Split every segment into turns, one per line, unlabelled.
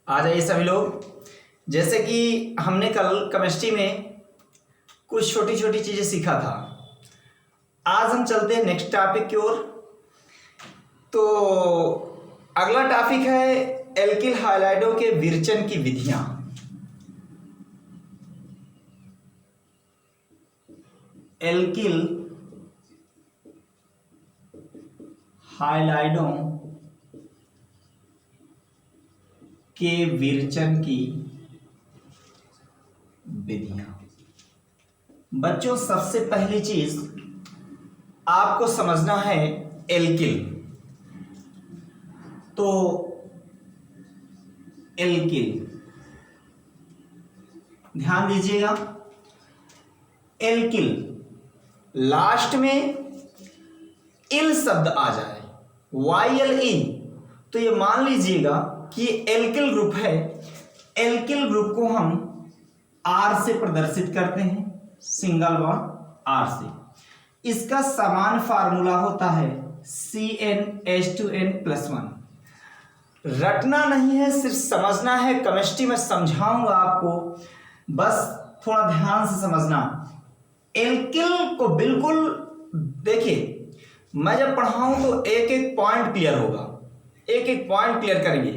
आ जाइए सभी लोग। जैसे कि हमने कल केमिस्ट्री में कुछ छोटी छोटी चीज़ें सीखा था, आज हम चलते हैं नेक्स्ट टॉपिक की ओर। तो अगला टॉपिक है एल्किल हाइलाइडों के विरचन की विधियां। एल्किल हाइलाइडों के विरचन की विधियां। बच्चों, सबसे पहली चीज आपको समझना है एल्किल। तो एल्किल ध्यान दीजिएगा, एल्किल लास्ट में इल शब्द आ जाए, YLE, तो ये मान लीजिएगा कि एल्किल ग्रुप है। एल्किल ग्रुप को हम R से प्रदर्शित करते हैं, सिंगल बॉन्ड R से। इसका समान फार्मूला होता है CnH2n+1। रटना नहीं है, सिर्फ समझना है। केमिस्ट्री में समझाऊंगा आपको, बस थोड़ा ध्यान से समझना। एल्किल को बिल्कुल देखिए, मैं जब पढ़ाऊं तो एक एक पॉइंट क्लियर होगा, एक एक पॉइंट क्लियर करेंगे।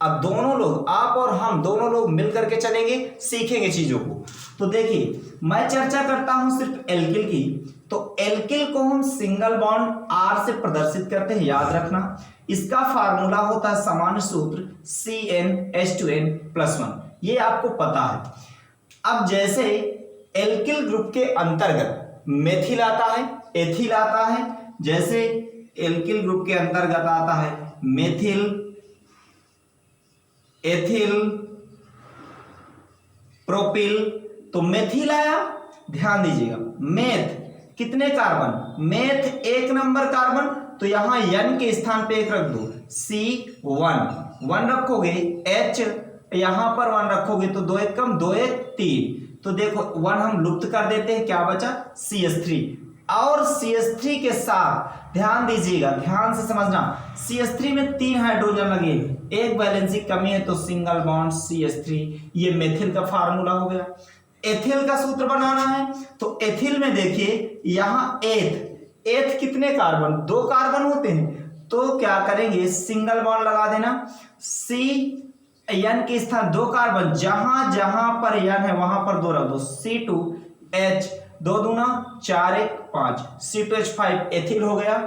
अब दोनों लोग, आप और हम दोनों लोग मिलकर के चलेंगे, सीखेंगे चीजों को। तो देखिए, मैं चर्चा करता हूं सिर्फ एल्किल की। तो एल्किल को हम सिंगल बॉन्ड R से प्रदर्शित करते हैं, याद रखना। इसका फार्मूला होता है सामान्य सूत्र CnH2n+1, ये आपको पता है। अब जैसे एल्किल ग्रुप के अंतर्गत मेथिल आता है, एथिल आता है। जैसे एल्किल ग्रुप के अंतर्गत आता है मेथिल, एथिल, प्रोपिल। तो मेथिल आया, ध्यान दीजिएगा। मेथ कितने कार्बन? मेथ 1 नंबर कार्बन, तो यहां N के स्थान पे 1 रख दो, C1 रखोगे, H यहां पर 1 रखोगे तो 2 1 कम, 2 1 3। तो देखो 1 हम लुप्त कर देते हैं, क्या बचा? CH3। और CH3 के साथ ध्यान दीजिएगा, ध्यान से समझना, CH3 में 3 हाइड्रोजन लगे, एक वैलेंसी कमी है, तो सिंगल बॉन्ड CH3। ये मेथिल का फार्मूला हो गया। एथिल का सूत्र बनाना है, तो एथिल में देखिए यहां एथ कितने कार्बन? 2 कार्बन होते हैं, तो क्या करेंगे? सिंगल बॉन्ड लगा देना। N के स्थान 2 कार्बन, जहां जहां पर N है वहां पर 2 रख दो, C2H, 2 दूना 4 1 5, C2H5 एथिल हो गया।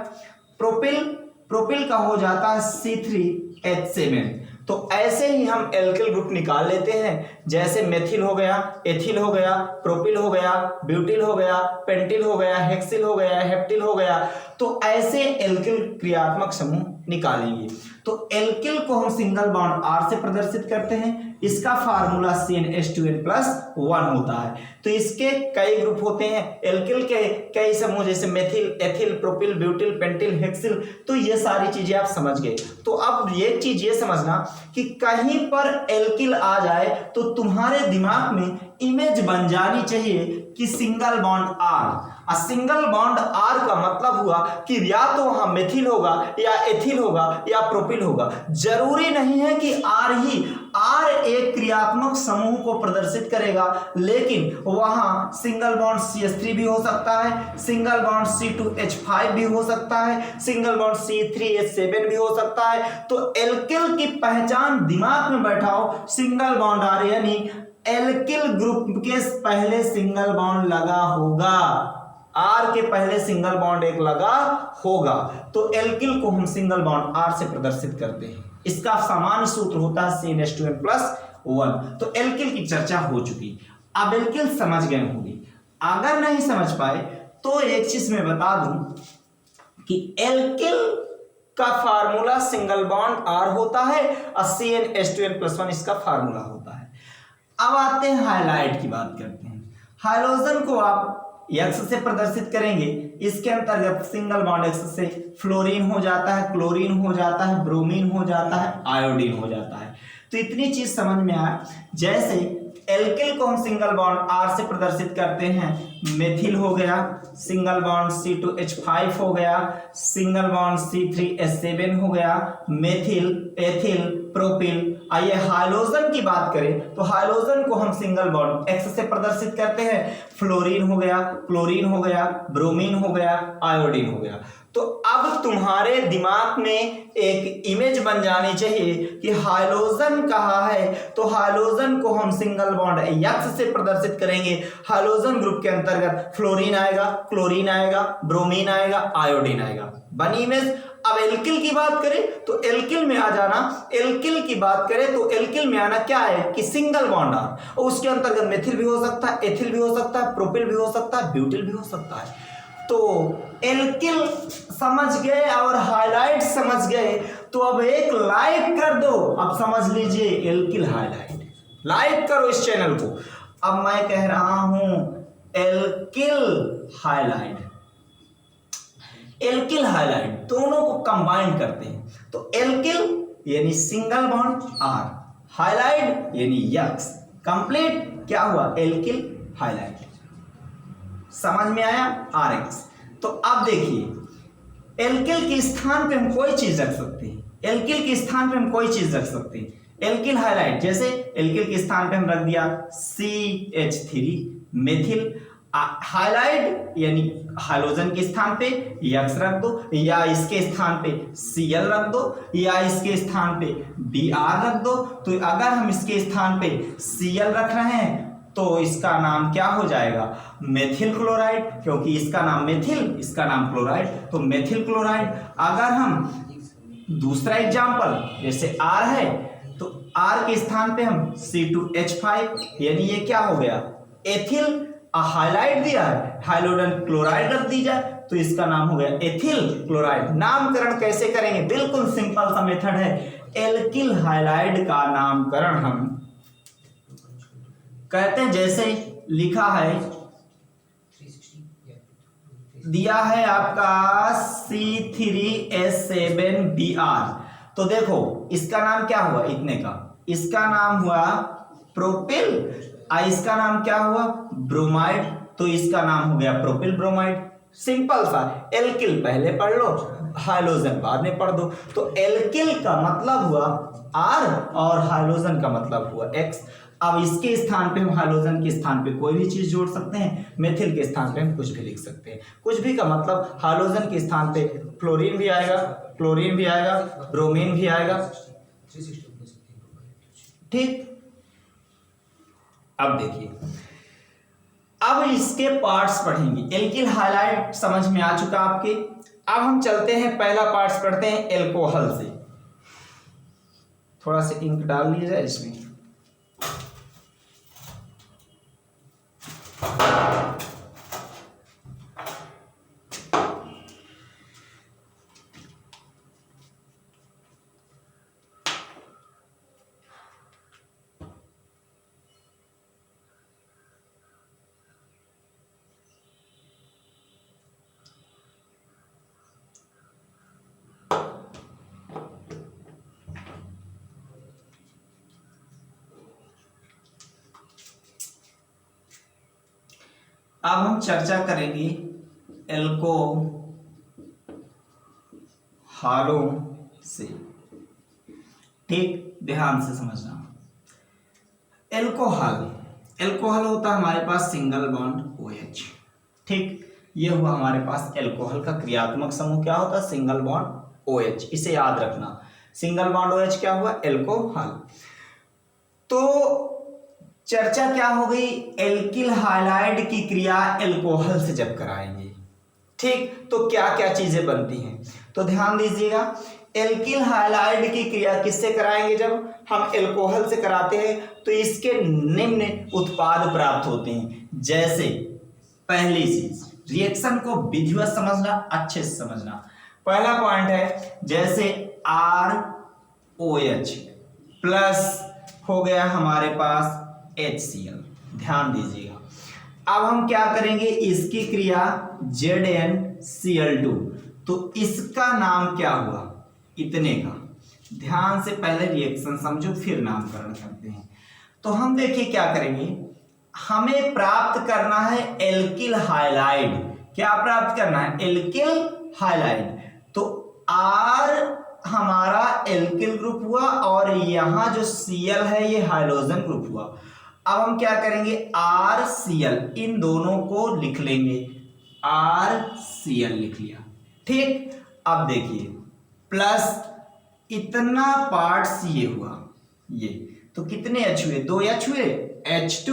प्रोपिल का हो जाता है C3H7। तो ऐसे ही हम एल्किल ग्रुप निकाल लेते हैं। जैसे मेथिल हो गया, एथिल हो गया, प्रोपिल हो गया, ब्यूटिल हो गया, पेंटिल हो गया, हेक्सिल हो गया, हेप्टिल हो गया। तो ऐसे एल्किल क्रियात्मक समूह निकालेंगे। तो एल्किल को हम सिंगल बॉन्ड R से प्रदर्शित करते हैं। इसका फार्मूला CnH2n+1 होता है। तो इसके कई ग्रुप होते हैं, एल्किल के कई समूह, जैसे methyl, ethyl, propyl, butyl, pentyl, hexyl. तो ये सारी चीजें आप समझ गए। तो अब ये चीज ये समझना कि कहीं पर एल्किल आ जाए तो तुम्हारे दिमाग में इमेज बन जानी चाहिए कि single bond R। Single bond R का मतलब हुआ कि या तो वहां मेथिल होगा, या एथिल होगा, या प्रोपिल होगा। जरूरी नहीं है कि R एक क्रियात्मक समूह को प्रदर्शित करेगा, लेकिन वहां सिंगल बॉन्ड CH3 भी हो सकता है, सिंगल बॉन्ड C2H5 भी हो सकता है, सिंगल बॉन्ड C3H7 भी हो सकता है। तो एल्किल की पहचान दिमाग में बैठाओ, सिंगल बॉन्ड R, यानी एल्किल ग्रुप के पहले सिंगल बॉन्ड लगा होगा, R के पहले सिंगल बॉन्ड एक लगा होगा। तो एल्किल को हम सिंगल बॉन्ड R से प्रदर्शित करते हैं। इसका सामान्य सूत्र होता है CnH2n+1। तो एल्किल की चर्चा हो चुकी। अब एल्किल समझ गए होंगे। अगर नहीं समझ पाए तो एक चीज मैं बता दूं कि एल्किल का फार्मूला सिंगल बॉन्ड R होता है और CnH2n+1 इसका फार्मूला होता है। अब आते हैं हाइलाइट की बात करते हैं। हाइड्रोजन को आप X से प्रदर्शित करेंगे। इसके अंतर्गत सिंगल बॉन्ड X से फ्लोरीन हो जाता है, क्लोरीन हो जाता है, ब्रोमीन हो जाता है, आयोडीन हो जाता है। तो इतनी चीज समझ में आया। जैसे एल्किल को हम सिंगल बॉन्ड R से प्रदर्शित करते हैं, मेथिल हो गया, सिंगल बॉन्ड C2H5 हो गया, सिंगल बॉन्ड C3H7 हो गया, मेथिल, एथिल, प्रोपिल, आइए हाइड्रोजन की बात करें तो हाइड्रोजन को हम सिंगल बॉन्ड एक्स से प्रदर्शित करते हैं। फ्लोरीन हो गया, क्लोरीन हो गया, ब्रोमीन हो गया, आयोडीन हो गया। तो अब तुम्हारे दिमाग में एक इमेज बन जानी चाहिए कि हाइड्रोजन कहाँ है, तो हाइड्रोजन को हम सिंगल बॉन्ड एक्स से प्रदर्शित करेंगे। हाइड्रोजन ग्रुप के अंतर्गत फ्लोरीन आएगा, क्लोरीन आएगा, ब्रोमीन आएगा, आयोडीन आएगा। बनी इमेज। अब एल्किल की बात करें तो एल्किल में आ जाना, एल्किल की बात करें तो एल्किल में आना क्या है कि सिंगल बॉन्ड आर, और उसके अंतर्गत मेथिल भी हो सकता है, एथिल भी हो सकता है, प्रोपिल भी हो सकता है, ब्यूटिल भी हो सकता है। तो एल्किल समझ गए और हाइलाइट समझ गए, तो अब एक लाइक कर दो। अब समझ लीजिए एल्किल हाइलाइट, लाइक करो इस चैनल को। अब मैं कह रहा हूं एल्किल हाइलाइट, एल्किल हाइलाइट दोनों को कंबाइन करते हैं तो एल्किल यानी सिंगल बॉन्ड आर, हाइलाइट यानी यक्स, कंप्लीट क्या हुआ एल्किल हाइलाइट। समझ में आया आर एक्स। तो अब देखिए एल्किल के स्थान पे हम कोई चीज रख सकते हैं, एल्किल के स्थान पे हम कोई चीज रख सकते हैं। एल्किल हाइलाइट जैसे एल्किल के स्थान पे हम रख दिया CH3 मेथिल, हाइलाइट यानी हाइड्रोजन के स्थान पे यक्स रख दो, या इसके स्थान पे Cl रख दो, या इसके स्थान पे Br रख दो। तो अगर हम इसके स्थान पे Cl रख रहे हैं तो इसका नाम क्या हो जाएगा मेथिल क्लोराइड, क्योंकि इसका नाम मेथिल, इसका नाम क्लोराइड, तो मेथिल क्लोराइड। अगर हम दूसरा एग्जांपल जैसे R है तो R के स्थान पे हम C2H5 यानी ये क्या हो गया एथिल, हाइलाइट दिया है हाइड्रोजन क्लोराइड रख दी जाए तो इसका नाम हो गया एथिल क्लोराइड। नामकरण कैसे करेंगे, बिल्कुल सिंपल सा मेथड है। एल्किल हाइलाइड का नामकरण हम कहते हैं, जैसे लिखा है दिया है आपका C3H7Br, तो देखो इसका नाम क्या हुआ इतने का, इसका नाम हुआ प्रोपिल, इसका नाम क्या हुआ ब्रोमाइड, तो इसका नाम हो गया प्रोपिल ब्रोमाइड। सिंपल सा, एल्किल पहले पढ़ लो हाइड्रोजन बाद में पढ़ दो। तो एल्किल का मतलब हुआ R और हाइड्रोजन का मतलब हुआ X। अब इसके स्थान पे हम हाइड्रोजन के स्थान पे कोई भी चीज जोड़ सकते हैं, मेथिल के स्थान पे हम कुछ भी लिख सकते हैं। कुछ भी का मतलब हाइड्रोजन के स्थान पे फ्लोरीन भी आएगा, क्लोरीन भी आएगा, ब्रोमीन भी आएगा, ठीक। अब देखिए अब इसके पार्ट्स पढ़ेंगे। एल्किल हाइलाइट समझ में आ चुका आपके। अब हम चलते हैं पहला पार्ट्स पढ़ते हैं एल्कोहल से। थोड़ा सा इंक डाल लिया जाए इसमें। अब हम चर्चा करेंगे एल्कोहलों से, ठीक, ध्यान से समझना। एल्कोहल, एल्कोहल होता है हमारे पास सिंगल बॉन्ड OH, ठीक। ये हुआ हमारे पास एल्कोहल का क्रियात्मक समूह, क्या होता है सिंगल बॉन्ड OH, इसे याद रखना। सिंगल बॉन्ड OH क्या हुआ एल्कोहल। तो चर्चा क्या हो गई, एल्किल हाइलाइड की क्रिया एल्कोहल से जब कराएंगे, ठीक, तो क्या क्या चीजें बनती हैं। तो ध्यान दीजिएगा, एल्किल हाइलाइड की क्रिया किससे कराएंगे, जब हम एल्कोहल से कराते हैं तो इसके निम्न उत्पाद प्राप्त होते हैं। जैसे पहली चीज, रिएक्शन को विधिवत समझना, अच्छे से समझना। पहला पॉइंट है जैसे ROH प्लस हो गया हमारे पास HCl, ध्यान दीजिएगा। अब हम क्या करेंगे, इसकी क्रिया ZnCl2, तो इसका नाम क्या हुआ इतने का। ध्यान से पहले रिएक्शन समझो फिर नामकरण करते हैं। तो हम देखिए क्या करेंगे, हमें प्राप्त करना है एल्किल हाइलाइड। क्या प्राप्त करना है एल्किल हाइलाइड। तो R हमारा एल्किल ग्रुप हुआ और यहाँ जो Cl है ये हाइड्रोजन ग्रुप हुआ। अब हम क्या करेंगे, RCl इन दोनों को लिख लेंगे, RCl लिख लिया। ठीक, अब देखिए प्लस इतना पार्ट्स ये हुआ, ये तो कितने H हुए, 2 H हुए, H2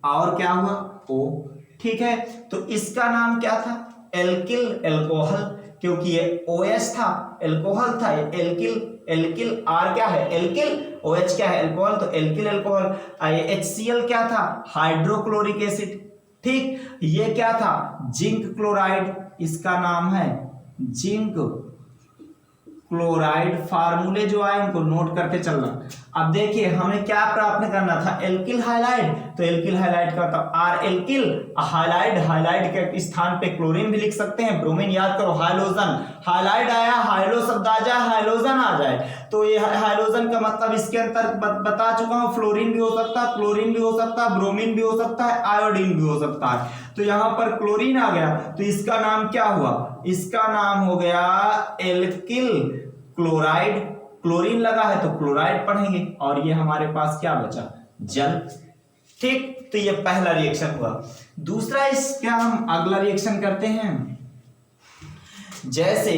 और क्या हुआ O। ठीक है, तो इसका नाम क्या था, एल्किल एल्कोहल, क्योंकि ये OH था, एल्कोहल था, ये एल्किल, एल्किल R क्या है एल्किल, OH क्या है एल्कोहल, तो एल्किल एल्कोहल। ये HCl क्या था, हाइड्रोक्लोरिक एसिड। ठीक, ये क्या था, जिंक क्लोराइड, इसका नाम है जिंक क्लोराइड। फार्मूले जो आए उनको नोट करके चलना। अब देखिए हमें क्या प्राप्त करना था, एल्किल हाइलाइड, तो एल्किल हाइलाइड का था आर एल्किल हाइलाइड, हाइलाइड के स्थान पे क्लोरीन भी लिख सकते हैं, ब्रोमीन याद करो, हाइलोजन, हाइलाइड आया, हाइलो शब्द आ जाए, हाइलोजन आ जाए, तो ये हाइलोजन का मतलब इसके अंतर बता चुका हूं, फ्लोरीन भी हो सकता है, क्लोरीन भी हो सकता है, ब्रोमीन भी हो सकता है, आयोडीन भी हो सकता है। तो यहां पर क्लोरीन आ गया, तो इसका नाम क्या हुआ, इसका नाम हो गया एल्किल क्लोराइड। क्लोरीन लगा है तो क्लोराइड पढ़ेंगे, और ये हमारे पास क्या बचा, जल। ठीक, तो ये पहला रिएक्शन हुआ। दूसरा इसका हम अगला रिएक्शन करते हैं, जैसे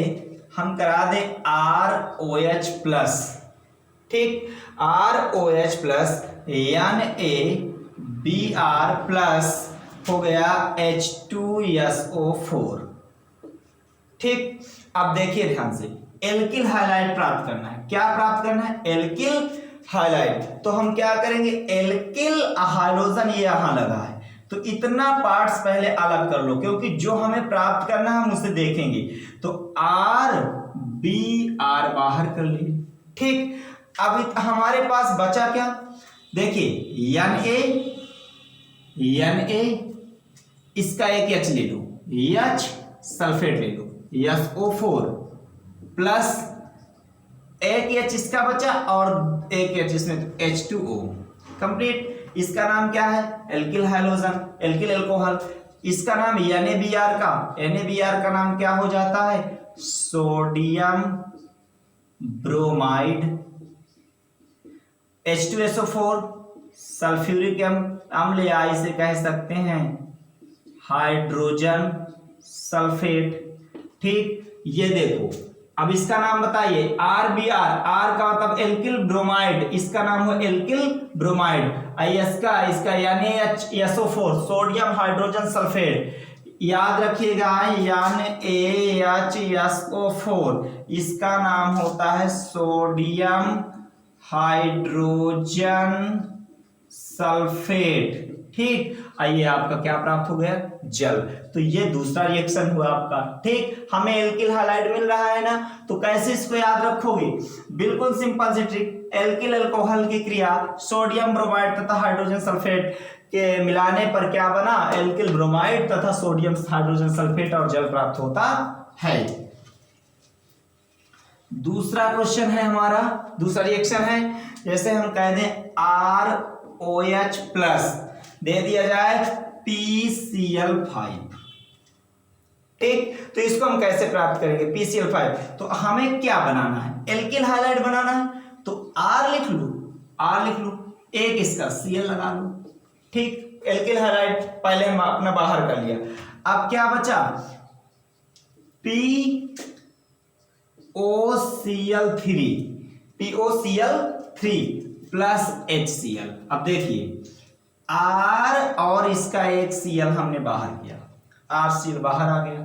हम करा दें ROH प्लस। ठीक, ROH प्लस NaBr प्लस हो गया H2SO4। ठीक, अब देखिए ध्यान से, एल्किल हाइलाइड प्राप्त करना है, क्या प्राप्त करना है, एल्किल हाइलाइड। तो हम क्या करेंगे, एल्किल हाइड्रोजन ये यहां लगा है, तो इतना पार्ट्स पहले अलग कर लो, क्योंकि जो हमें प्राप्त करना है हम उसे देखेंगे। तो RBr बाहर कर लिए। ठीक, अब हमारे पास बचा क्या, देखिए Na इसका एक H ले लो, H सल्फेट ले लो, SO4 प्लस एक H इसका बचा और एक H इसमें, तो H2O कंप्लीट। इसका नाम क्या है, एल्किल हाइड्रोजन, एल्किल एल्कोहल। इसका नाम NaBr का नाम क्या हो जाता है, सोडियम ब्रोमाइड। H2SO4 सल्फ्यूरिक अम्ल, या इसे कह सकते हैं हाइड्रोजन सल्फेट। ठीक, ये देखो, अब इसका नाम बताइए, RBr, R का मतलब एल्किल ब्रोमाइड, इसका नाम हो एल्किल ब्रोमाइड। इसका NaHSO4 सोडियम हाइड्रोजन सल्फेट, याद रखिएगा NaHSO4 इसका नाम होता है सोडियम हाइड्रोजन सल्फेट। ठीक, आइए आपका क्या प्राप्त हो गया, जल। तो ये दूसरा रिएक्शन हुआ आपका। ठीक, हमें एल्किल हाइलाइड मिल रहा है ना, तो कैसे इसको याद रखोगे, बिल्कुल सिंपल सी ट्रिक, एल्किल अल्कोहल की क्रिया सोडियम ब्रोमाइड तथा हाइड्रोजन सल्फेट के मिलाने पर क्या बना, एल्किल ब्रोमाइड तथा सोडियम हाइड्रोजन सल्फेट, और जल प्राप्त होता है। दूसरा क्वेश्चन है हमारा, दूसरा रिएक्शन है, जैसे हम कह दें ROH प्लस दे दिया जाए PCl5। ठीक, तो इसको हम कैसे प्राप्त करेंगे, PCl5, तो हमें क्या बनाना है, एल्किल हाइलाइड बनाना है, तो R लिख लो, एक इसका Cl लगा लो। ठीक, एल्किल हाइलाइड पहले हम अपना बाहर कर लिया। अब क्या बचा, POCl3 प्लस HCl। अब देखिए R और इसका एक Cl हमने बाहर किया, RCl बाहर आ गया।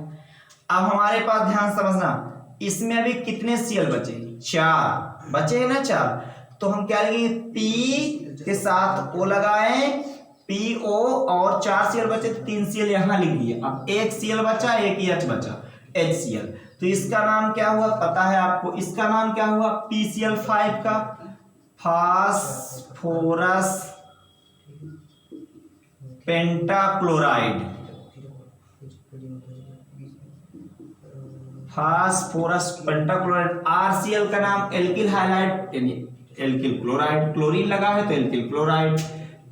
अब हमारे पास ध्यान समझना, इसमें अभी कितने Cl बचे, 4 बचे हैं ना, 4। तो हम क्या लेंगे, P के साथ O लगाए, PO और 4 Cl बचे, 3 Cl यहां लिख दिए। अब एक Cl बचा, एक H बचा, HCl। तो इसका नाम क्या हुआ पता है आपको, इसका नाम क्या हुआ, PCl5 का फास्फोरस पेंटाक्लोराइड, RCl का नाम एल्किल हाइलाइड यानी एल्किल क्लोराइड, क्लोरीन लगा है तो एल्किल क्लोराइड।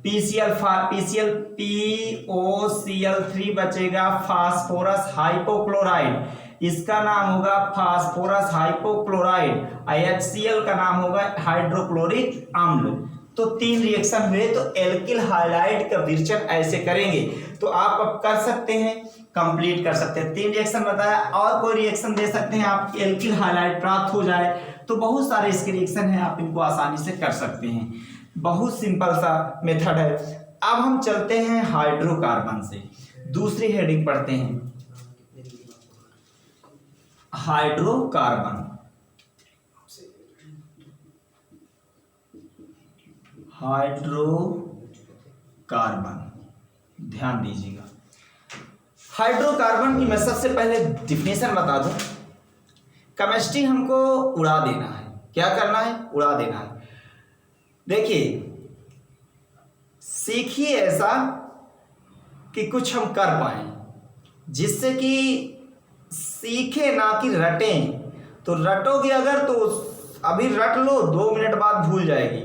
POCl3 बचेगा फास्फोरस हाइपोक्लोराइड, इसका नाम होगा फास्फोरस हाइपोक्लोराइड, HCl का नाम होगा हाइड्रोक्लोरिक अम्ल। तो 3 रिएक्शन हुए, तो एल्किल हाइलाइड का विरचन ऐसे करेंगे। तो आप अब कर सकते हैं, कंप्लीट कर सकते हैं। 3 रिएक्शन बताया, और कोई रिएक्शन दे सकते हैं आप, एल्किल हाइलाइड प्राप्त हो जाए। तो बहुत सारे इसके रिएक्शन हैं, आप इनको आसानी से कर सकते हैं। बहुत सिंपल सा मेथड है। अब हम चलते हैं हाइड्रोकार्बन से, दूसरी हेडिंग पढ़ते हैं, हाइड्रोकार्बन। हाइड्रोकार्बन, ध्यान दीजिएगा। हाइड्रोकार्बन की मैं सबसे पहले डिफिनेशन बता दूं। केमिस्ट्री हमको उड़ा देना है, क्या करना है, उड़ा देना है। देखिए, सीखिए ऐसा कि कुछ हम कर पाए, जिससे कि सीखे ना कि रटें। तो रटोगे अगर तो अभी रट लो, 2 मिनट बाद भूल जाएगी।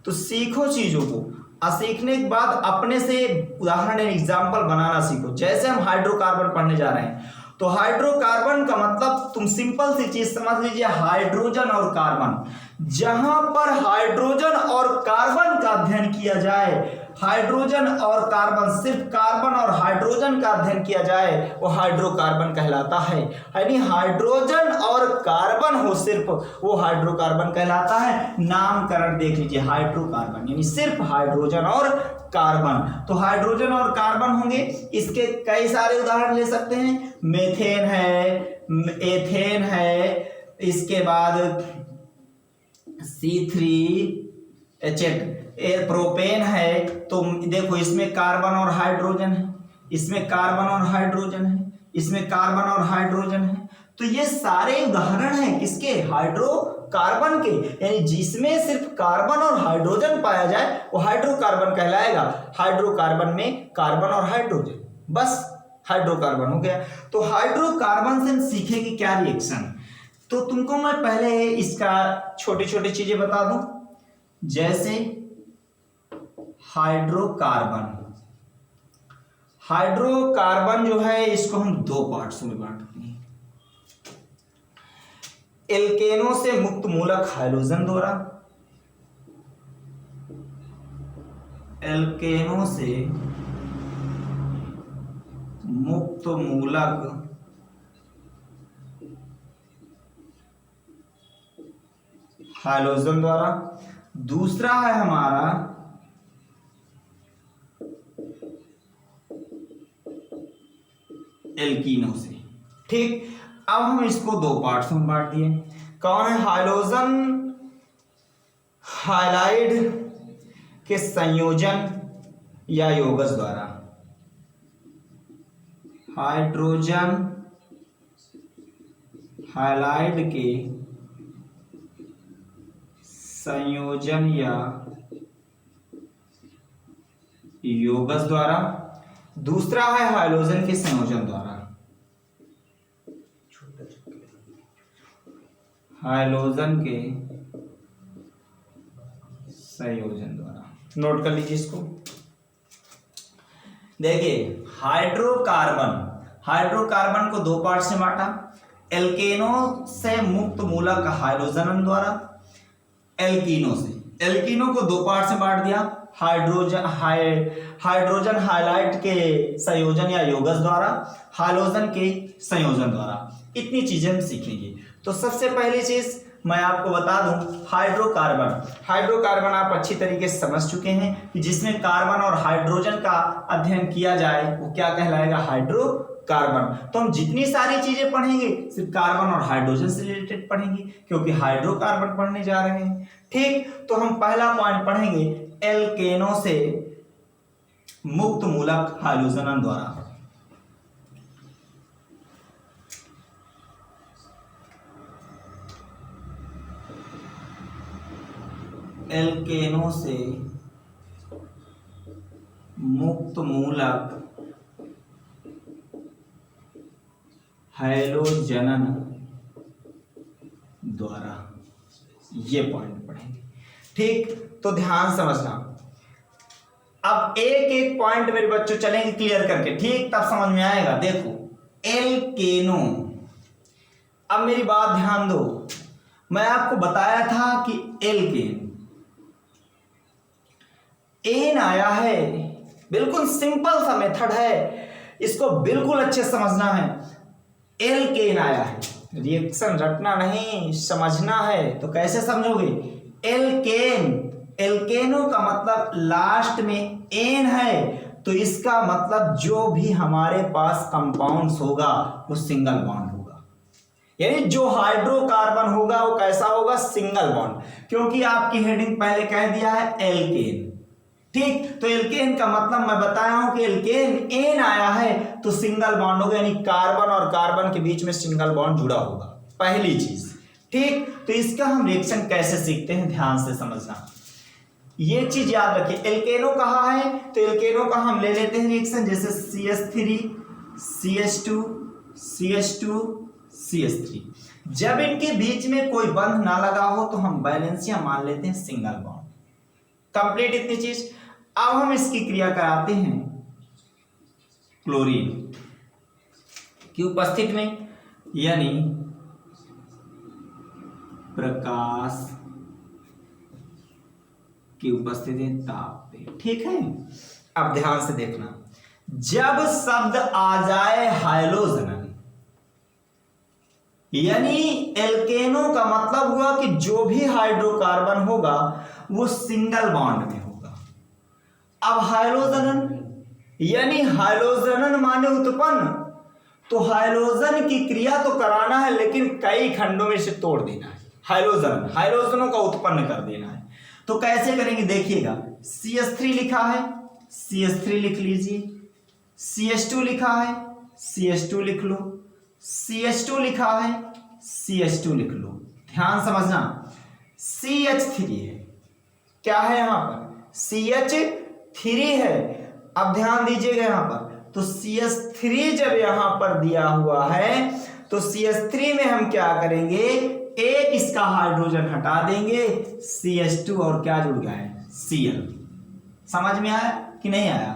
तो सीखो चीजों को, और सीखने के बाद अपने से उदाहरण एग्जाम्पल बनाना सीखो। जैसे हम हाइड्रोकार्बन पढ़ने जा रहे हैं, तो हाइड्रोकार्बन का मतलब तुम सिंपल सी चीज समझ लीजिए, हाइड्रोजन और कार्बन। जहां पर हाइड्रोजन और कार्बन का अध्ययन किया जाए, हाइड्रोजन और कार्बन, सिर्फ कार्बन और हाइड्रोजन का अध्ययन किया जाए, वो हाइड्रोकार्बन कहलाता है। यानी हाइड्रोजन और कार्बन हो सिर्फ, वो हाइड्रोकार्बन कहलाता है। नामकरण देख लीजिए, हाइड्रोकार्बन यानी सिर्फ हाइड्रोजन और कार्बन। तो हाइड्रोजन और कार्बन होंगे, इसके कई सारे उदाहरण ले सकते हैं। मेथेन है, एथेन है, इसके बाद C3H8 प्रोपेन है। तो देखो, इसमें कार्बन और हाइड्रोजन है, इसमें कार्बन और हाइड्रोजन है, इसमें कार्बन और हाइड्रोजन है। तो ये सारे उदाहरण हैं किसके, हाइड्रोकार्बन के। यानी जिसमें सिर्फ कार्बन और हाइड्रोजन पाया जाए वो हाइड्रोकार्बन कहलाएगा। हाइड्रोकार्बन में कार्बन और हाइड्रोजन, बस हाइड्रोकार्बन हो गया। तो हाइड्रोकार्बन से हम सीखेंगे क्या रिएक्शन। तो तुमको मैं पहले इसका छोटी छोटी चीजें बता दूं। जैसे हाइड्रोकार्बन, हाइड्रोकार्बन जो है इसको हम 2 पार्ट्स में बांटते हैं। एल्केनो से मुक्त मूलक हाइड्रोजन द्वारा, एल्केनो से मुक्त मूलक हाइड्रोजन द्वारा। दूसरा है हमारा एल्कीनो से। ठीक, अब हम इसको 2 पार्ट्स में बांट दिए। कौन है, हाइड्रोजन हाइलाइड के संयोजन या यौगज द्वारा, हाइड्रोजन हाइलाइड के संयोजन या यौगज द्वारा। दूसरा है हाइड्रोजन के संयोजन द्वारा, हाइड्रोजन के संयोजन द्वारा। नोट कर लीजिए इसको। देखिए, हाइड्रोकार्बन, हाइड्रोकार्बन को 2 पार्ट से बांटा। एल्केनो से मुक्त मूलक हाइड्रोजन द्वारा, एल्कीनो से, एल्कीनो को 2 पार्ट से बांट दिया। हाइड्रोजन हाइलाइड के संयोजन या यौगज द्वारा, हाइड्रोजन के संयोजन द्वारा। इतनी चीजें हम सीखेंगे। तो सबसे पहली चीज मैं आपको बता दूं, हाइड्रोकार्बन। हाइड्रोकार्बन आप अच्छी तरीके से समझ चुके हैं कि जिसमें कार्बन और हाइड्रोजन का अध्ययन किया जाए वो क्या कहलाएगा, हाइड्रोकार्बन। तो हम जितनी सारी चीजें पढ़ेंगे सिर्फ कार्बन और हाइड्रोजन से रिलेटेड पढ़ेंगे, क्योंकि हाइड्रोकार्बन पढ़ने जा रहे हैं। ठीक, तो हम पहला पॉइंट पढ़ेंगे, एल्केनो से मुक्त मूलक हाइड्रोजन द्वारा। एल्केनो से मुक्त मूलक हाइड्रोजन द्वारा, ये पॉइंट पढ़ेंगे। ठीक, तो ध्यान समझना। अब एक एक पॉइंट मेरे बच्चों चलेंगे क्लियर करके, ठीक, तब समझ में आएगा। देखो, एल्केनो, अब मेरी बात ध्यान दो, मैं आपको बताया था कि एल्केन एन आया है, बिल्कुल सिंपल सा मेथड है, इसको बिल्कुल अच्छे से समझना है। एल्केन आया है, रिएक्शन रटना नहीं समझना है। तो कैसे समझोगे? एल्केन, एल्केनो का मतलब लास्ट में एन है, तो इसका मतलब जो भी हमारे पास कंपाउंड्स होगा वो सिंगल बॉन्ड होगा, यानी जो हाइड्रोकार्बन होगा वो कैसा होगा? सिंगल बॉन्ड, क्योंकि आपकी हेडिंग पहले कह दिया है एल्केन। ठीक, तो एल्केन का मतलब मैं बताया हूं कि एल्केन एन आया है तो सिंगल बॉन्ड होगा, यानी कार्बन और कार्बन के बीच में सिंगल बॉन्ड जुड़ा होगा, पहली चीज। ठीक, तो इसका हम रिएक्शन कैसे सीखते हैं, ध्यान से समझना, ये चीज याद रखिए। एल्केनो कहा है तो एल्केनो का हम ले लेते हैं रिएक्शन, जैसे CH3 CH2 CH2 CH3। जब इनके बीच में कोई बंध ना लगा हो तो हम बैलेंसिया मान लेते हैं सिंगल बॉन्ड। कंप्लीट इतनी चीज। अब हम इसकी क्रिया कराते हैं क्लोरीन की उपस्थिति में, यानी प्रकाश की उपस्थिति ताप पे। ठीक है, अब ध्यान से देखना, जब शब्द आ जाए हाइलोजनन, यानी एल्केनो का मतलब हुआ कि जो भी हाइड्रोकार्बन होगा वो सिंगल बॉन्ड में होगा। अब हाइलोजनन, यानी हाइलोजनन माने उत्पन्न, तो हाइलोजन की क्रिया तो कराना है लेकिन कई खंडों में से तोड़ देना है। हाइलोजन, हाइलोजनों का उत्पन्न कर देना है। तो कैसे करेंगे देखिएगा, CH3 लिखा है, CH3 लिख लीजिए, CH2 लिखा है, CH2 लिख लो, CH2 लिखा है, CH2 लिख लो। ध्यान समझना, CH3 है, क्या है यहां पर? CH3 है। अब ध्यान दीजिएगा यहां पर, तो CH3 जब यहां पर दिया हुआ है तो CH3 में हम क्या करेंगे, एक इसका हाइड्रोजन हटा देंगे, CH2 और क्या जुड़ गया है? Cl। समझ में आया कि नहीं आया?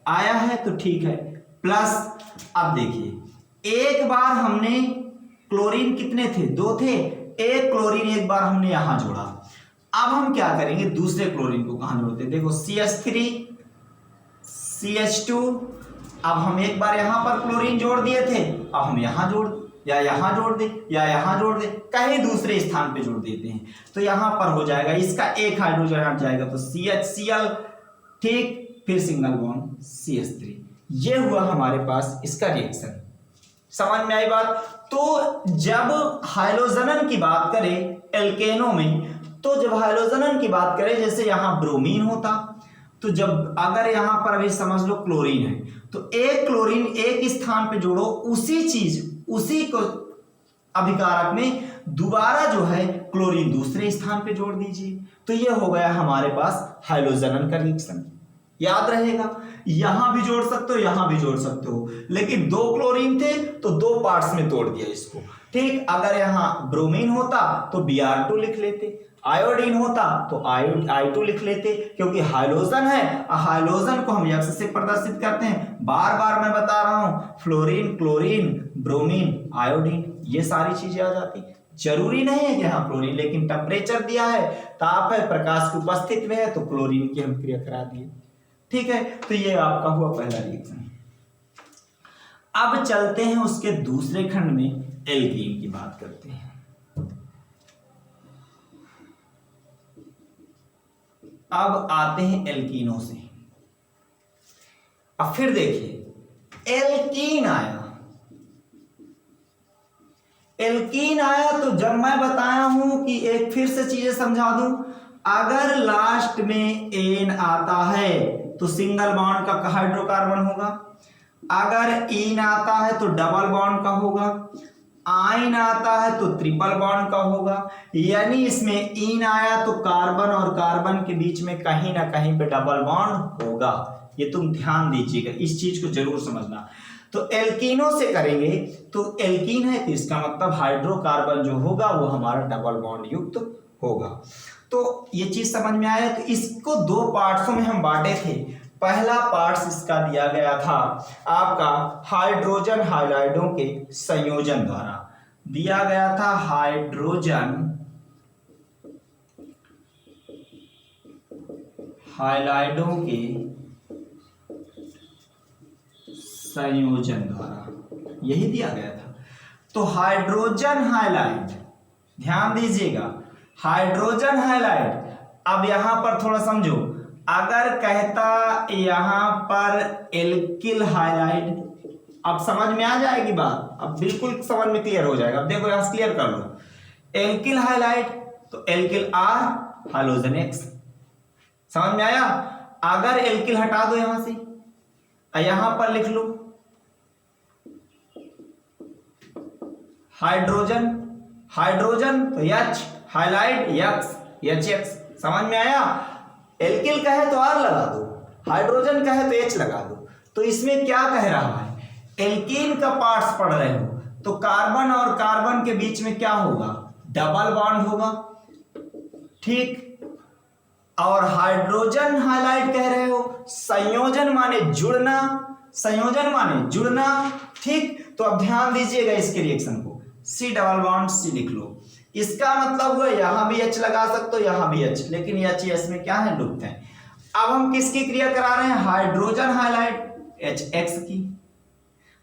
आया है तो ठीक है। प्लस अब देखिए, एक बार हमने क्लोरीन कितने थे? 2 थे, एक क्लोरीन एक बार हमने यहां जोड़ा। अब हम क्या करेंगे, दूसरे क्लोरीन को कहां जोड़ते? देखो CH3 CH2, अब हम एक बार यहां पर क्लोरीन जोड़ दिए थे, अब हम यहां जोड़, या यहां जोड़ दे या यहां जोड़ दे, कहीं दूसरे स्थान पे जोड़ देते हैं, तो यहां पर हो जाएगा, इसका एक हाइड्रोजन हट जाएगा तो CHCl। ठीक, फिर सिंगल बॉन्ड CH3। ये हुआ हमारे पास इसका रिएक्शन। समझ में आई बात? तो जब हाइलोजनन की बात करें एल्केनो में, तो जब हाइलोजनन की बात करें, जैसे यहां ब्रोमीन होता, तो जब अगर यहां पर अभी समझ लो क्लोरीन है, तो एक क्लोरीन एक स्थान पे जोड़ो, उसी चीज उसी को अभिकारक में दोबारा जो है क्लोरीन दूसरे स्थान पे जोड़ दीजिए, तो ये हो गया हमारे पास हाइलोजनन का रिएक्शन। याद रहेगा, यहां भी जोड़ सकते हो यहां भी जोड़ सकते हो, लेकिन 2 क्लोरीन थे तो 2 पार्ट्स में तोड़ दिया इसको। ठीक, अगर यहां ब्रोमीन होता तो Br2 लिख लेते, आयोडीन होता तो I2 लिख लेते, क्योंकि हाइलोजन है, हाइलोजन को हम एक्स से प्रदर्शित करते हैं। बार बार मैं बता रहा हूं, फ्लोरीन, क्लोरीन, ब्रोमीन, आयोडीन, ये सारी चीजें आ जाती। जरूरी नहीं है कि हाँ क्लोरीन, लेकिन टेम्परेचर दिया है, ताप है, प्रकाश की उपस्थिति में है, तो क्लोरीन की हम क्रिया करा दिए। ठीक है, तो ये आपका हुआ पहला रिएक्शन। अब चलते हैं उसके दूसरे खंड में, एल्कीन की बात करते हैं। अब आते हैं एल्कीनों से। अब फिर देखिए, एल्कीन आया, एल्कीन आया तो जब मैं बताया हूं कि एक फिर से चीजें समझा दूं, अगर लास्ट में एन आता है तो सिंगल बॉन्ड का हाइड्रोकार्बन होगा, अगर इन आता है तो डबल बॉन्ड का होगा, आइन आता है तो ट्रिपल बॉन्ड का होगा, यानी इसमें इन आया तो कार्बन और कार्बन के बीच में कहीं ना कहीं पे डबल बॉन्ड होगा। ये तुम ध्यान दीजिएगा, इस चीज को जरूर समझना। तो एल्कीनों से करेंगे तो एल्कीन है तो इसका मतलब हाइड्रोकार्बन जो होगा वो हमारा डबल बॉन्ड युक्त होगा। तो ये चीज समझ में आया। तो इसको 2 पार्ट्सों में हम बांटे थे। पहला पार्ट्स इसका दिया गया था आपका हाइड्रोजन हाइलाइडों के संयोजन द्वारा, दिया गया था हाइड्रोजन हाइलाइडों के संयोजन द्वारा, यही दिया गया था। तो हाइड्रोजन हाइलाइड, ध्यान दीजिएगा, हाइड्रोजन हाइलाइड। अब यहां पर थोड़ा समझो, अगर कहता यहां पर एल्किल हाइलाइड, अब समझ में आ जाएगी बात, अब बिल्कुल समझ में क्लियर हो जाएगा। अब देखो यहां से क्लियर कर लो, एल्किल हाइलाइड तो एल्किल आर, हाइड्रोजन एक्स, समझ में आया। अगर एल्किल हटा दो यहां से, यहां पर लिख लो हाइड्रोजन, हाइड्रोजन तो H, halide x, H x, समझ में आया। एल्किल कहे तो आर लगा दो, हाइड्रोजन कहे तो एच लगा दो। तो इसमें क्या कह रहा है, एल्कीन का पार्ट्स पढ़ रहे हो तो कार्बन और कार्बन के बीच में क्या होगा, डबल बॉन्ड होगा, ठीक। और हाइड्रोजन हाइलाइड कह रहे हो, संयोजन माने जुड़ना, संयोजन माने जुड़ना, ठीक। तो अब ध्यान दीजिएगा इसके रिएक्शन को, सी डबल बॉन्ड सी लिख लो। इसका मतलब हुआ यहां भी एच लगा सकते हो, यहां भी एच, लेकिन एच एस में क्या है, लुप्त है। अब हम किसकी क्रिया करा रहे हैं, हाइड्रोजन हाइलाइड एच एक्स की।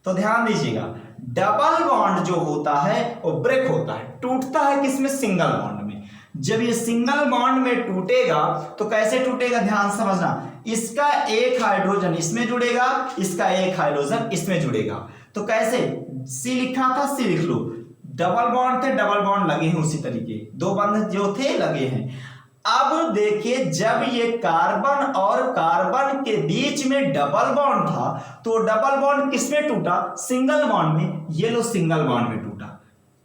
तो ध्यान दीजिएगा, डबल बॉन्ड जो होता है वो ब्रेक होता है, टूटता है किसमें, सिंगल बॉन्ड में। जब ये सिंगल बॉन्ड में टूटेगा तो कैसे टूटेगा, ध्यान समझना, इसका एक हाइड्रोजन इसमें जुड़ेगा, इसका एक हाइड्रोजन इसमें जुड़ेगा। तो कैसे, सी लिखा था, सी लिख लो, डबल बॉन्ड थे, डबल बॉन्ड लगे हैं, उसी तरीके दो बंध जो थे लगे हैं। अब देखिए, जब ये कार्बन और कार्बन के बीच में डबल बॉन्ड था तो डबल बॉन्ड किसमें टूटा, सिंगल बॉन्ड में। ये लो सिंगल बॉन्ड में टूटा,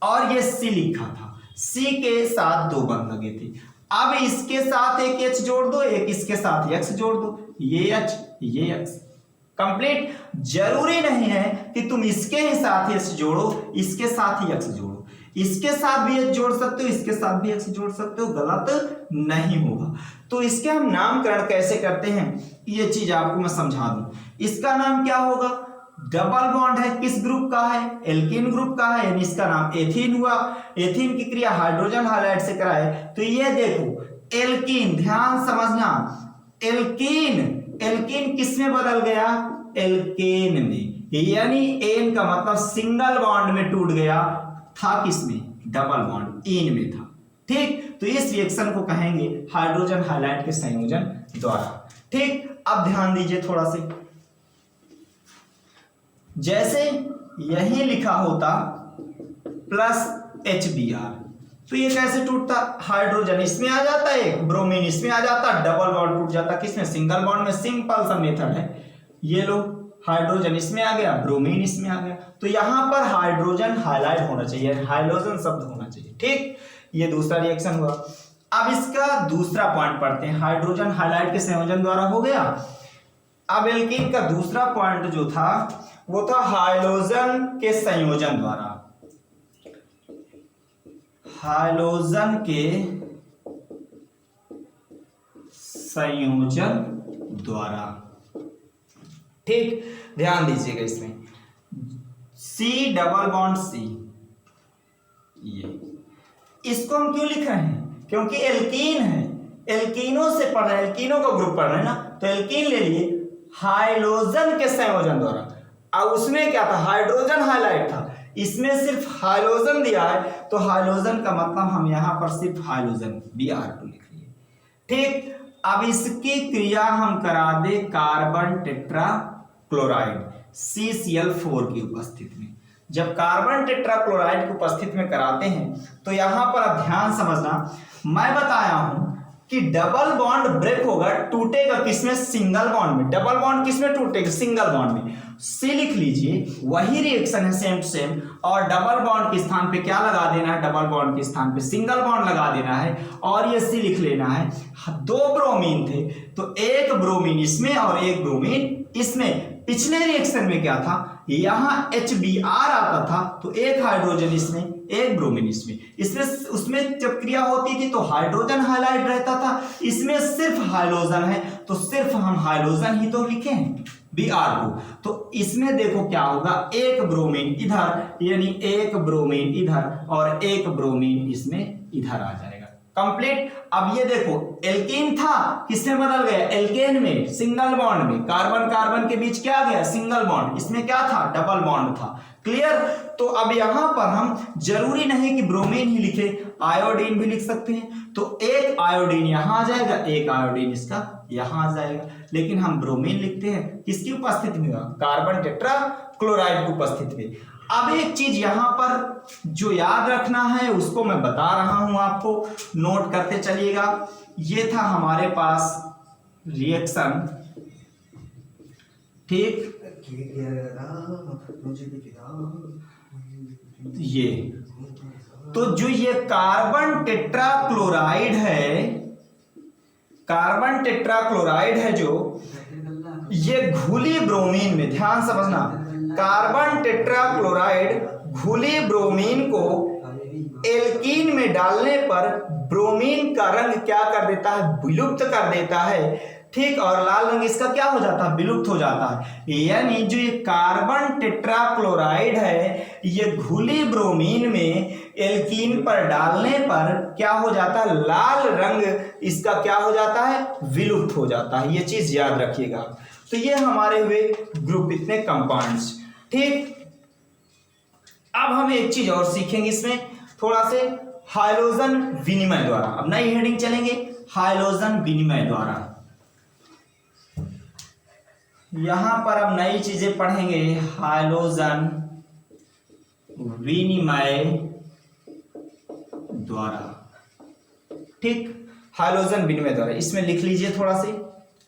और ये सी लिखा था, सी के साथ दो बंध लगे थे। अब इसके साथ एक एच जोड़ दो, एक इसके साथ एक्स जोड़ दो, ये एच ये एक्स, कंप्लीट। जरूरी नहीं है कि तुम इसके ही साथ एच जोड़ो, इसके साथ ही एक्स जोड़ो, इसके साथ भी एच जोड़ सकते हो, इसके साथ भी एक्स जोड़ सकते हो, गलत नहीं होगा। तो इसके हम नामकरण कैसे करते हैं, ये चीज आपको मैं समझा दूं। इसका नाम क्या होगा, डबल बॉन्ड है, किस ग्रुप का है, एल्कीन ग्रुप का है, यानी इसका नाम एथीन हुआ। एथीन की क्रिया हाइड्रोजन हाइलाइड से कराए तो ये देखो एल्कीन, ध्यान समझना, एल्कीन, एल्कीन किस में बदल गया, एल्केन में, यानी एन का मतलब सिंगल बॉन्ड में टूट गया, था किसमें, डबल बॉन्ड इन में था, ठीक। तो इस रिएक्शन को कहेंगे हाइड्रोजन हाइलाइड के संयोजन द्वारा, ठीक। अब ध्यान दीजिए थोड़ा से, जैसे यही लिखा होता प्लस HBr, तो ये कैसे टूटता, हाइड्रोजन इसमें आ जाता है, ब्रोमीन इसमें आ जाता, डबल बॉन्ड टूट जाता किसमें, सिंगल बॉन्ड में। सिंपल सा मेथड है, ये लो हाइड्रोजन इसमें आ गया, ब्रोमीन इसमें आ गया, तो यहां पर हाइड्रोजन हाइलाइड होना चाहिए, हाइड्रोजन शब्द होना चाहिए, ठीक। ये दूसरा रिएक्शन हुआ। अब इसका दूसरा पॉइंट पढ़ते हैं, हाइड्रोजन हाइलाइड के संयोजन द्वारा हो गया। अब एल्कीन का दूसरा पॉइंट जो था वो था हाइड्रोजन के संयोजन द्वारा, हाइड्रोजन के संयोजन द्वारा, ठीक। ध्यान दीजिएगा इसमें सी डबल बॉन्ड सी, ये इसको हम क्यों लिख रहे हैं, क्योंकि एल्कीन है, एल्कीनों से पढ़ रहे हैं, एल्कीनों का ग्रुप पढ़ रहे हैं ना, तो एल्कीन ले लिए हाइड्रोजन के संयोजन द्वारा। अब उसमें क्या था, हाइड्रोजन हाइलाइट था, इसमें सिर्फ हाइड्रोजन दिया है, तो हाइड्रोजन का मतलब हम यहां पर सिर्फ हाइड्रोजन Br2 लिख लिए, ठीक। अब इसकी क्रिया हम करा दे कार्बन टेट्रा क्लोराइड CCl4 की उपस्थिति में। जब कार्बन टेट्रा क्लोराइड की उपस्थिति में कराते हैं तो यहां पर अब ध्यान समझना, मैं बताया हूं कि डबल बॉन्ड ब्रेक होगा, टूटेगा किसमें, सिंगल बॉन्ड में। डबल बॉन्ड किसमें टूटेगा, सिंगल बॉन्ड में। सी लिख लीजिए, वही रिएक्शन है सेम टू सेम, और डबल बॉन्ड के स्थान पे क्या लगा देना है, डबल बॉन्ड के स्थान पे सिंगल बॉन्ड लगा देना है, और ये सी लिख लेना है। दो ब्रोमीन थे तो एक ब्रोमीन इसमें और एक ब्रोमीन इसमें। पिछले रिएक्शन में क्या था, यहां HBr आता था तो एक हाइड्रोजन इसमें एक ब्रोमीन इसमें, इसमें उसमें जब क्रिया होती थी तो हाइड्रोजन हाइलाइड रहता था, इसमें सिर्फ हाइड्रोजन है तो सिर्फ हम हाइड्रोजन ही तो लिखें, Br2। तो इसमें देखो क्या होगा, एक ब्रोमीन इधर यानी एक ब्रोमीन इधर और एक ब्रोमीन इसमें इधर आ जाएगा, कंप्लीट। अब ये देखो एल्कीन था, किसमें बदल गया, एल्केन में, सिंगल बॉन्ड में, कार्बन कार्बन के बीच क्या आ गया, सिंगल बॉन्ड, इसमें क्या था, डबल बॉन्ड था, क्लियर। तो अब यहां पर हम जरूरी नहीं कि ब्रोमीन ही लिखे, आयोडीन भी लिख सकते हैं। तो एक आयोडीन यहां आ जाएगा, एक आयोडीन इसका यहां आ जाएगा, लेकिन हम ब्रोमीन लिखते हैं किसकी उपस्थिति में, कार्बन टेट्रा क्लोराइड की उपस्थिति में। अब एक चीज यहां पर जो याद रखना है उसको मैं बता रहा हूं आपको, नोट करते चलिएगा। ये था हमारे पास रिएक्शन, ठीक, ये तो जो ये कार्बन टेट्रा क्लोराइड है, कार्बन टेट्रा क्लोराइड है जो ये घुली ब्रोमीन में, ध्यान समझना, कार्बन टेट्रा क्लोराइड घुली ब्रोमीन को एल्कीन में डालने पर ब्रोमीन का रंग क्या कर देता है, विलुप्त कर देता है, ठीक, और लाल रंग इसका क्या हो जाता है, विलुप्त हो जाता है। यानी जो ये कार्बन टेट्रा क्लोराइड है ये घुली ब्रोमीन में एल्कीन पर डालने पर क्या हो जाता है, लाल रंग इसका क्या हो जाता है, विलुप्त हो जाता है, ये चीज याद रखिएगा। तो ये हमारे हुए ग्रुप इतने कंपाउंड्स, ठीक। अब हम एक चीज और सीखेंगे इसमें थोड़ा से, हाइड्रोजन विनिमय द्वारा। अब नई हेडिंग चलेंगे, हाइड्रोजन विनिमय द्वारा। यहां पर हम नई चीजें पढ़ेंगे, हाइड्रोजन विनिमय द्वारा, ठीक, हाइड्रोजन विनिमय द्वारा। इसमें लिख लीजिए, थोड़ा से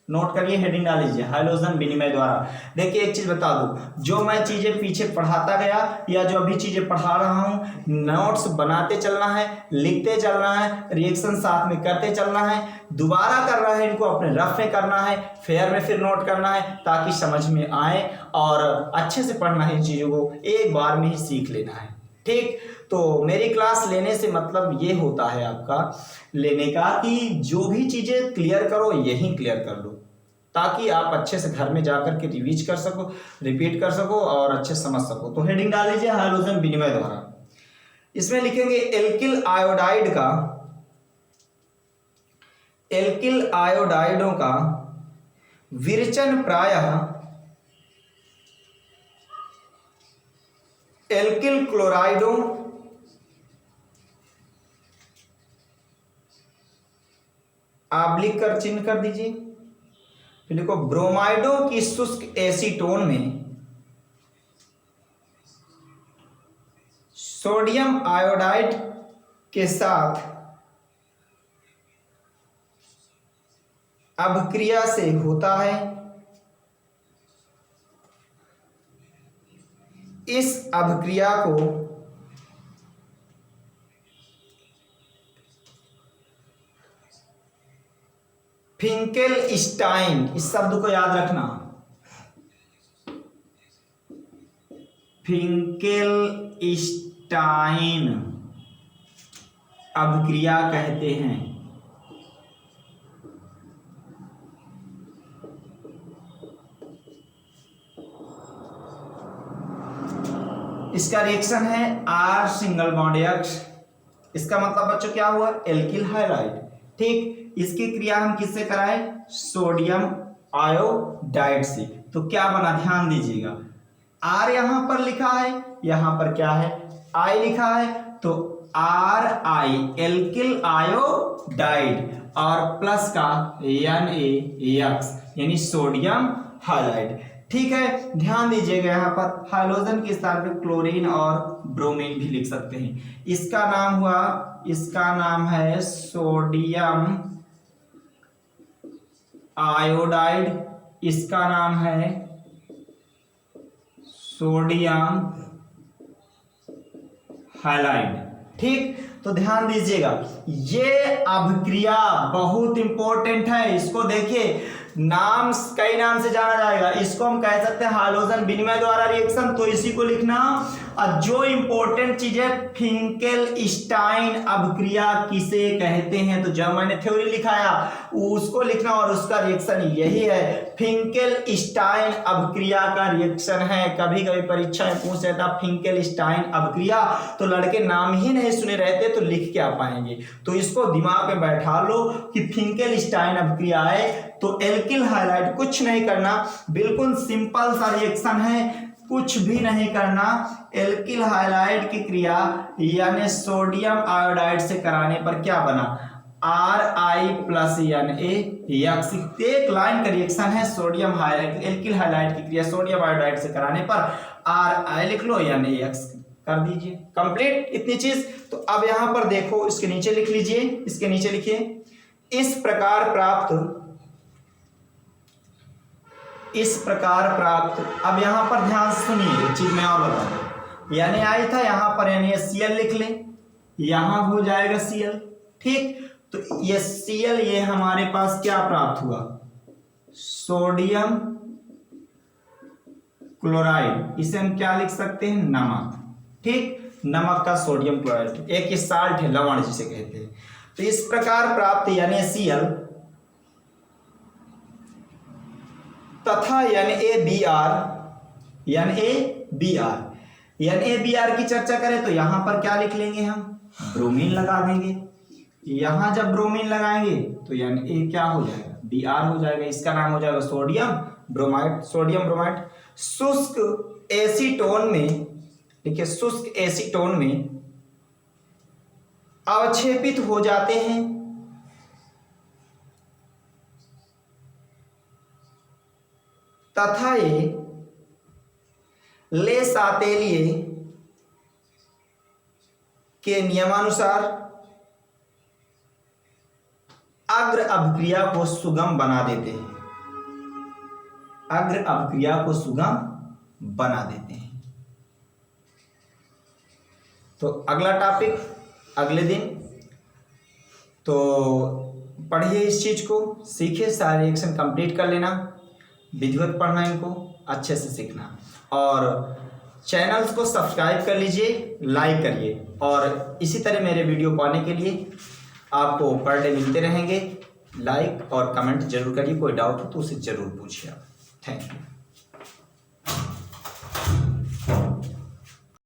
नोट करिए, हेडिंग डाल लीजिए, हाइड्रोजन विनिमय द्वारा। देखिए एक चीज बता दूं, जो मैं चीजें पीछे पढ़ाता गया या जो अभी चीजें पढ़ा रहा हूं, नोट्स बनाते चलना है, लिखते चलना है, रिएक्शन साथ में करते चलना है, दोबारा करना है, इनको अपने रफ में करना है, फेयर में फिर नोट करना है, ताकि समझ में आए और अच्छे से पढ़ना है, इन चीजों को एक बार में ही सीख लेना है, ठीक। तो मेरी क्लास लेने से मतलब ये होता है आपका लेने का कि जो भी चीजें क्लियर करो यही क्लियर कर लो, ताकि आप अच्छे से घर में जाकर के रिवीज कर सको, रिपीट कर सको और अच्छे समझ सको। तो हेडिंग डाल लीजिए, हाइड्रोजन विनिमय द्वारा। इसमें लिखेंगे एल्किल आयोडाइड का, एल्किल आयोडाइडों का विरचन प्रायः एल्किल क्लोराइडों आप लिख कर चिन्ह कर दीजिए, फिर देखो ब्रोमाइडों की शुष्क एसीटोन में सोडियम आयोडाइड के साथ अभिक्रिया से होता है। इस अभिक्रिया को फिंकेलस्टाइन, इस शब्द को याद रखना, फिंकेलस्टाइन अभिक्रिया कहते हैं। इसका रिएक्शन है R सिंगल बॉन्ड X, इसका मतलब बच्चों क्या हुआ, एल्किल हाइड्राइड, ठीक। इसकी क्रिया हम किससे कराएं, सोडियम आयोडाइड से। तो क्या बना, ध्यान दीजिएगा, R यहां पर लिखा है, यहां पर क्या है, I लिखा है, तो RI एल्किल आयोडाइड और प्लस का NaX यानी सोडियम हाइड्राइड, ठीक है। ध्यान दीजिएगा, यहाँ पर हाइड्रोजन के स्थान पे क्लोरीन और ब्रोमीन भी लिख सकते हैं। इसका नाम हुआ, इसका नाम है सोडियम आयोडाइड, इसका नाम है सोडियम हाइड्राइड, ठीक। तो ध्यान दीजिएगा, ये अभिक्रिया बहुत इंपॉर्टेंट है, इसको देखिए, नाम कई नाम से जाना जाएगा। इसको हम कह सकते हैं हाइड्रोजन विनिमय द्वारा रिएक्शन, तो इसी को लिखना जो इंपॉर्टेंट चीज है, फिंकेलस्टाइन अभिक्रिया किसे कहते हैं? तो जब मैंने थ्योरी लिखाया उसको लिखना और उसका रिएक्शन यही है, फिंकेलस्टाइन अभिक्रिया का रिएक्शन है। कभी कभी परीक्षा में पूछ लेता फिंकेलस्टाइन अभिक्रिया, तो लड़के नाम ही नहीं सुने रहते तो लिख क्या पाएंगे। तो इसको दिमाग में बैठा लो कि फिंकेलस्टाइन अभिक्रिया है तो एल्किल हाइलाइड, कुछ नहीं करना, बिल्कुल सिंपल सा रिएक्शन है, कुछ भी नहीं करना। एल्किल हाइलाइड की क्रिया यानी सोडियम आयोडाइड से कराने पर क्या बना? Ri+Na। एक लाइन का रिएक्शन है, सोडियम हाइलाइड एल्किल हाइलाइड की क्रिया सोडियम आयोडाइड से कराने पर Ri लिख लो यानी X कर दीजिए। कंप्लीट इतनी चीज। तो अब यहां पर देखो, इसके नीचे लिख लीजिए, इसके नीचे लिखिए, इस प्रकार प्राप्त। अब यहां पर ध्यान सुनिए, एक चीज मैं और बताऊं, यानी आई था यहां पर यानी Cl लिख ले, यहां हो जाएगा Cl, ठीक। तो ये Cl ये हमारे पास क्या प्राप्त हुआ? सोडियम क्लोराइड, इसे हम क्या लिख सकते हैं? नमक, ठीक। नमक का सोडियम क्लोराइड, एक ये साल्ट है, लवण जिसे कहते हैं। तो इस प्रकार प्राप्त यानी Cl तथा NaBr की चर्चा करें तो यहां पर क्या लिख लेंगे? हम ब्रोमीन लगा देंगे। यहां जब ब्रोमीन लगाएंगे तो Na क्या हो जाएगा? Br हो जाएगा। इसका नाम हो जाएगा सोडियम ब्रोमाइड। शुष्क एसीटोन में, देखिए शुष्क एसीटोन में अवक्षेपित हो जाते हैं तथा ये ले सातेलिए के नियमानुसार अग्र अभिक्रिया को सुगम बना देते हैं। तो अगला टॉपिक अगले दिन, तो पढ़िए इस चीज को, सीखिए, सारे रिएक्शन कंप्लीट कर लेना, विधिवत पढ़ना, इनको अच्छे से सीखना, और चैनल्स को सब्सक्राइब कर लीजिए, लाइक करिए, और इसी तरह मेरे वीडियो पाने के लिए आपको पर डे मिलते रहेंगे। लाइक और कमेंट जरूर करिए, कोई डाउट हो तो उसे जरूर पूछिए आप। Thank you.